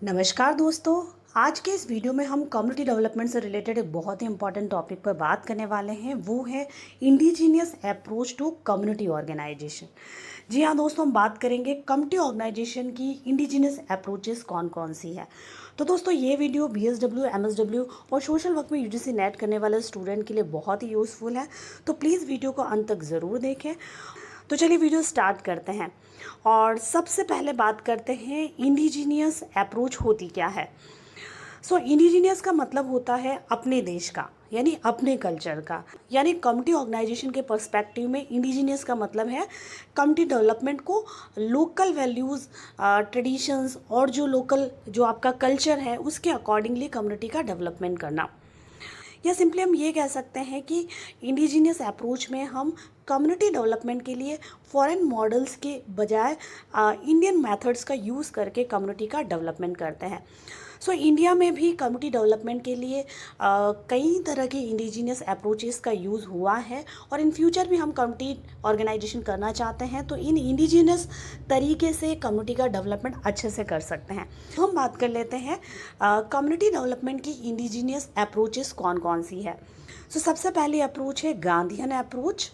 नमस्कार दोस्तों। आज के इस वीडियो में हम कम्युनिटी डेवलपमेंट से रिलेटेड एक बहुत ही इंपॉर्टेंट टॉपिक पर बात करने वाले हैं। वो है indigenous approach to community organisation. जी हाँ दोस्तों, हम बात करेंगे कम्युनिटी ऑर्गेनाइजेशन की इंडिजीनियस अप्रोचेस कौन कौन सी है। तो दोस्तों ये वीडियो बीएसडब्ल्यू, एमएसडब्ल्यू और सोशल वर्क में यूजीसी नेट करने वाले स्टूडेंट के लिए बहुत ही यूज़फुल है। तो प्लीज़ वीडियो को अंत तक ज़रूर देखें। तो चलिए वीडियो स्टार्ट करते हैं और सबसे पहले बात करते हैं इंडिजीनियस अप्रोच होती क्या है। इंडिजीनियस का मतलब होता है अपने देश का, यानी अपने कल्चर का। यानी कम्युनिटी ऑर्गेनाइजेशन के पर्सपेक्टिव में इंडिजीनियस का मतलब है कम्युनिटी डेवलपमेंट को लोकल वैल्यूज़, ट्रेडिशंस और जो आपका कल्चर है उसके अकॉर्डिंगली कम्युनिटी का डेवलपमेंट करना। या सिंपली हम ये कह सकते हैं कि इंडिजीनियस अप्रोच में हम कम्युनिटी डेवलपमेंट के लिए फॉरेन मॉडल्स के बजाय इंडियन मेथड्स का यूज़ करके कम्युनिटी का डेवलपमेंट करते हैं। इंडिया में भी कम्युनिटी डेवलपमेंट के लिए कई तरह के इंडिजीनियस अप्रोचेस का यूज़ हुआ है और इन फ्यूचर भी हम कम्युनिटी ऑर्गेनाइजेशन करना चाहते हैं तो इन इंडिजीनियस तरीके से कम्युनिटी का डेवलपमेंट अच्छे से कर सकते हैं। तो हम बात कर लेते हैं कम्युनिटी डेवलपमेंट की इंडिजीनियस अप्रोचेस कौन कौन सी है। सबसे पहली अप्रोच है Gandhian approach.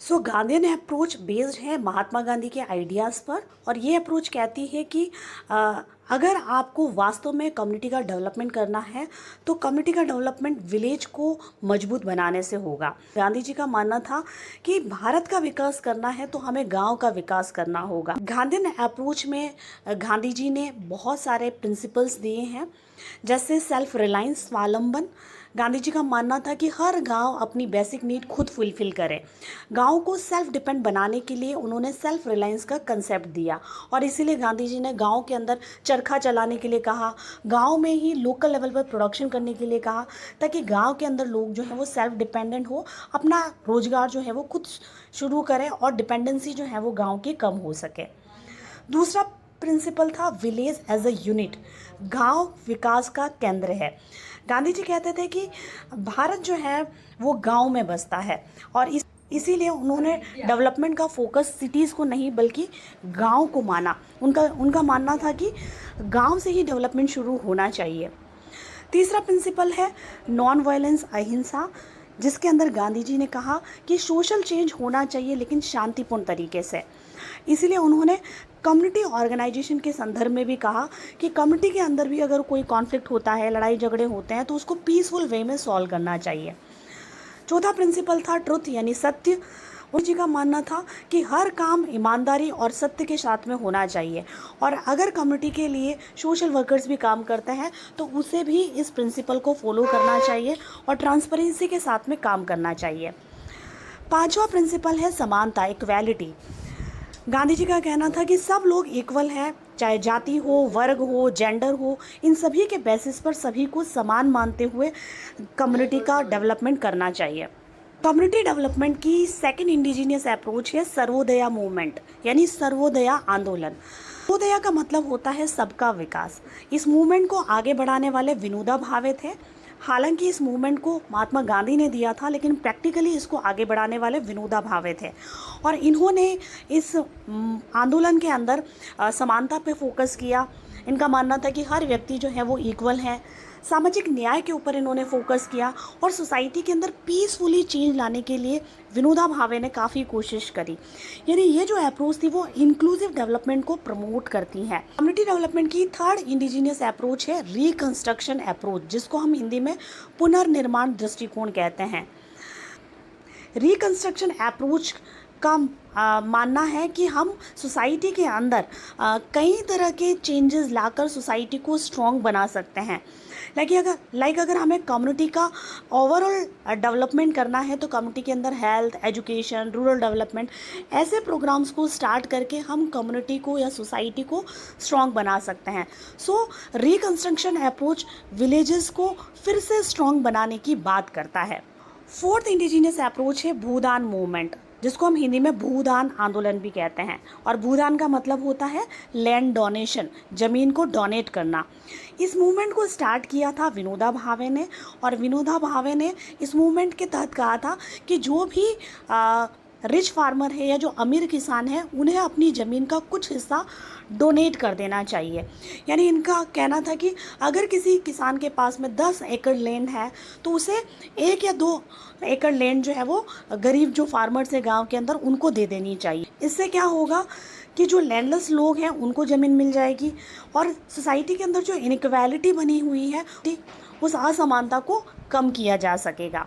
Gandhian approach based है महात्मा गांधी के आइडियाज़ पर और ये अप्रोच कहती है कि अगर आपको वास्तव में कम्युनिटी का डेवलपमेंट करना है तो कम्युनिटी का डेवलपमेंट विलेज को मजबूत बनाने से होगा। गांधी जी का मानना था कि भारत का विकास करना है तो हमें गांव का विकास करना होगा। गांधीयन अप्रोच में गांधी जी ने बहुत सारे प्रिंसिपल्स दिए हैं, जैसे सेल्फ रिलायंस, स्वावलंबन। गांधी जी का मानना था कि हर गांव अपनी बेसिक नीड खुद फुलफिल करे। गांव को सेल्फ डिपेंड बनाने के लिए उन्होंने सेल्फ रिलायंस का कंसेप्ट दिया और इसीलिए गांधी जी ने गांव के अंदर चरखा चलाने के लिए कहा, गांव में ही लोकल लेवल पर प्रोडक्शन करने के लिए कहा, ताकि गांव के अंदर लोग जो है वो सेल्फ डिपेंडेंट हो, अपना रोजगार जो है वो खुद शुरू करें और डिपेंडेंसी जो है वो गाँव की कम हो सके। दूसरा प्रिंसिपल था विलेज एज अ यूनिट। गांव विकास का केंद्र है। गांधी जी कहते थे कि भारत जो है वो गांव में बसता है और इसीलिए उन्होंने डेवलपमेंट का फोकस सिटीज़ को नहीं बल्कि गांव को माना। उनका मानना था कि गांव से ही डेवलपमेंट शुरू होना चाहिए। तीसरा प्रिंसिपल है नॉन वायलेंस, अहिंसा, जिसके अंदर गांधी जी ने कहा कि सोशल चेंज होना चाहिए लेकिन शांतिपूर्ण तरीके से। इसीलिए उन्होंने कम्युनिटी ऑर्गेनाइजेशन के संदर्भ में भी कहा कि कम्युनिटी के अंदर भी अगर कोई कॉन्फ्लिक्ट होता है, लड़ाई झगड़े होते हैं तो उसको पीसफुल वे में सॉल्व करना चाहिए। चौथा प्रिंसिपल था ट्रुथ, यानी सत्य। उनजी का मानना था कि हर काम ईमानदारी और सत्य के साथ में होना चाहिए और अगर कम्युनिटी के लिए सोशल वर्कर्स भी काम करते हैं तो उसे भी इस प्रिंसिपल को फॉलो करना चाहिए और ट्रांसपेरेंसी के साथ में काम करना चाहिए। पांचवा प्रिंसिपल है समानता, इक्वालिटी। गांधी जी का कहना था कि सब लोग इक्वल हैं, चाहे जाति हो, वर्ग हो, जेंडर हो, इन सभी के बेसिस पर सभी को समान मानते हुए कम्युनिटी का डेवलपमेंट करना चाहिए। कम्युनिटी डेवलपमेंट की सेकंड इंडिजीनियस अप्रोच है सर्वोदया मूवमेंट, यानी सर्वोदया आंदोलन। सर्वोदया का मतलब होता है सबका विकास। इस मूवमेंट को आगे बढ़ाने वाले विनोबा भावे थे। हालांकि इस मूवमेंट को महात्मा गांधी ने दिया था लेकिन प्रैक्टिकली इसको आगे बढ़ाने वाले विनोबा भावे थे और इन्होंने इस आंदोलन के अंदर समानता पे फोकस किया। इनका मानना था कि हर व्यक्ति जो है वो इक्वल है। सामाजिक न्याय के ऊपर इन्होंने फोकस किया और सोसाइटी के अंदर पीसफुली चेंज लाने के लिए विनोबा भावे ने काफ़ी कोशिश करी। यानी ये जो अप्रोच थी वो इंक्लूसिव डेवलपमेंट को प्रमोट करती है। कम्युनिटी डेवलपमेंट की थर्ड इंडिजीनियस अप्रोच है रिकंस्ट्रक्शन अप्रोच, जिसको हम हिंदी में पुनर्निर्माण दृष्टिकोण कहते हैं। रिकंस्ट्रक्शन अप्रोच का मानना है कि हम सोसाइटी के अंदर कई तरह के चेंजेस लाकर सोसाइटी को स्ट्रॉन्ग बना सकते हैं। अगर हमें कम्युनिटी का ओवरऑल डेवलपमेंट करना है तो कम्युनिटी के अंदर हेल्थ, एजुकेशन, रूरल डेवलपमेंट, ऐसे प्रोग्राम्स को स्टार्ट करके हम कम्युनिटी को या सोसाइटी को स्ट्रॉन्ग बना सकते हैं। रिकंस्ट्रक्शन अप्रोच विलेजेस को फिर से स्ट्रॉन्ग बनाने की बात करता है। फोर्थ इंडिजीनियस अप्रोच है भूदान मूवमेंट, जिसको हम हिंदी में भूदान आंदोलन भी कहते हैं और भूदान का मतलब होता है लैंड डोनेशन, ज़मीन को डोनेट करना। इस मूवमेंट को स्टार्ट किया था विनोबा भावे ने और विनोबा भावे ने इस मूवमेंट के तहत कहा था कि जो भी रिच फार्मर है या जो अमीर किसान है उन्हें अपनी ज़मीन का कुछ हिस्सा डोनेट कर देना चाहिए। यानी इनका कहना था कि अगर किसी किसान के पास में 10 एकड़ लैंड है तो उसे 1 या 2 एकड़ लैंड जो है वो गरीब जो फार्मर्स है गांव के अंदर उनको दे देनी चाहिए। इससे क्या होगा कि जो लैंडलेस लोग हैं उनको ज़मीन मिल जाएगी और सोसाइटी के अंदर जो इनइक्वालिटी बनी हुई है उस असमानता को कम किया जा सकेगा।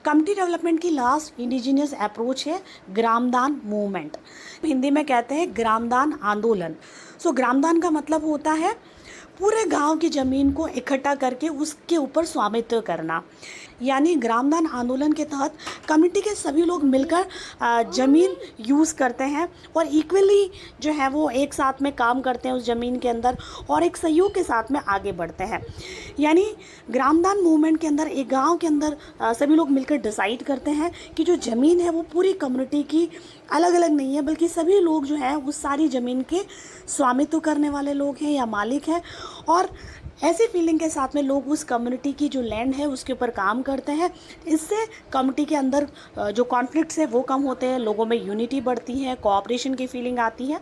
कम्युनिटी डेवलपमेंट की लास्ट इंडिजिनियस अप्रोच है ग्रामदान मूवमेंट। हिंदी में कहते हैं ग्रामदान आंदोलन। ग्रामदान का मतलब होता है पूरे गांव की ज़मीन को इकट्ठा करके उसके ऊपर स्वामित्व करना। यानी ग्रामदान आंदोलन के तहत कम्युनिटी के सभी लोग मिलकर ज़मीन यूज़ करते हैं और इक्वली जो है वो एक साथ में काम करते हैं उस ज़मीन के अंदर और एक सहयोग के साथ में आगे बढ़ते हैं। यानी ग्रामदान मूवमेंट के अंदर एक गांव के अंदर सभी लोग मिलकर डिसाइड करते हैं कि जो ज़मीन है वो पूरी कम्युनिटी की अलग अलग नहीं है, बल्कि सभी लोग जो है उस सारी ज़मीन के स्वामित्व करने वाले लोग हैं या मालिक हैं। और ऐसी फीलिंग के साथ में लोग उस कम्युनिटी की जो लैंड है उसके ऊपर काम करते हैं। इससे कम्युनिटी के अंदर जो कॉन्फ्लिक्ट्स है वो कम होते हैं, लोगों में यूनिटी बढ़ती है, कोऑपरेशन की फीलिंग आती है।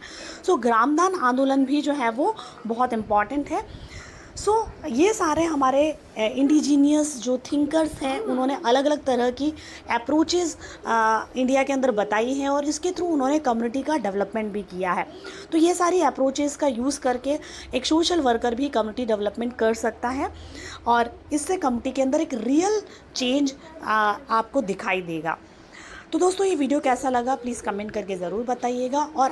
ग्रामदान आंदोलन भी जो है वो बहुत इम्पॉर्टेंट है। ये सारे हमारे इंडिजीनियस जो थिंकर्स हैं उन्होंने अलग अलग तरह की अप्रोचेस इंडिया के अंदर बताई हैं और इसके थ्रू उन्होंने कम्युनिटी का डेवलपमेंट भी किया है। तो ये सारी अप्रोचेस का यूज़ करके एक सोशल वर्कर भी कम्युनिटी डेवलपमेंट कर सकता है और इससे कम्युनिटी के अंदर एक रियल चेंज आपको दिखाई देगा। तो दोस्तों ये वीडियो कैसा लगा प्लीज़ कमेंट करके ज़रूर बताइएगा। और